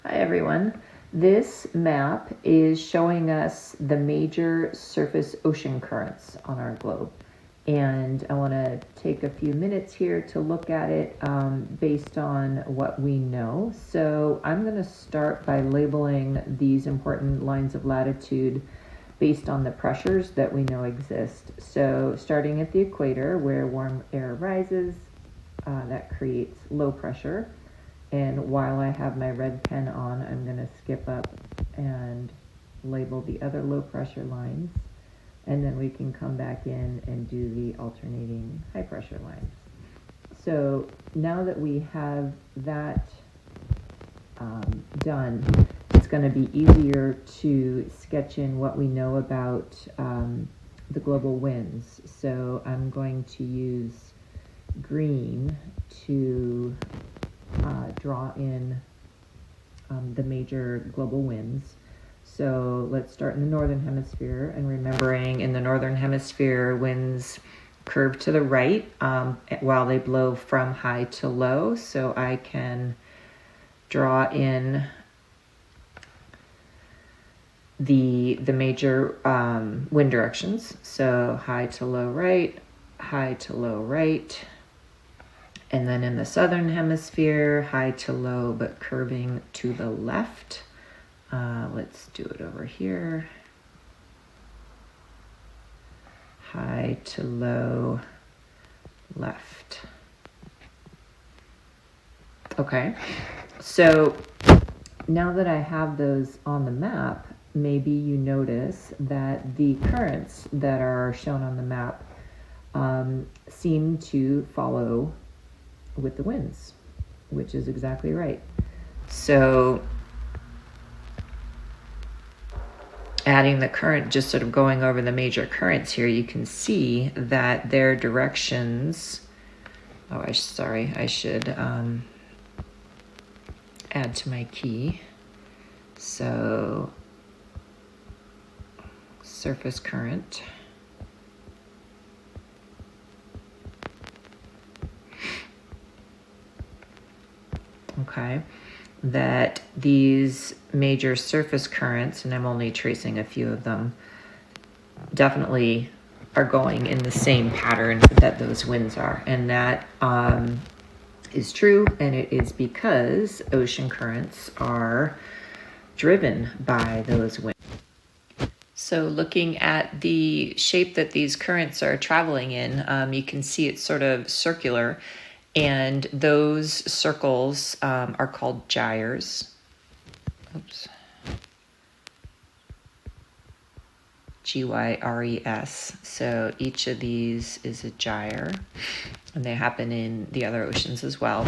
Hi everyone. This map is showing us the major surface ocean currents on our globe. And I want to take a few minutes here to look at it based on what we know. So I'm going to start by labeling these important lines of latitude based on the pressures that we know exist. So starting at the equator where warm air rises, that creates low pressure. And while I have my red pen on, I'm going to skip up and label the other low pressure lines. And then we can come back in and do the alternating high pressure lines. So now that we have that done, it's going to be easier to sketch in what we know about the global winds. So I'm going to use green to draw in the major global winds. So let's start in the northern hemisphere, and remembering in the northern hemisphere winds curve to the right while they blow from high to low. So I can draw in the major wind directions. So high to low right, high to low right. And then in the southern hemisphere, high to low, but curving to the left. Let's do it over here. High to low, left. Okay, so now that I have those on the map, maybe you notice that the currents that are shown on the map seem to follow with the winds, which is exactly right. So adding the current, just sort of going over the major currents here, you can see that their directions, I should add to my key. So surface current. Okay, that these major surface currents, and I'm only tracing a few of them, definitely are going in the same pattern that those winds are. And that is true, and it is because ocean currents are driven by those winds. So looking at the shape that these currents are traveling in, you can see it's sort of circular. And those circles are called gyres. Oops. Gyres. So each of these is a gyre, and they happen in the other oceans as well.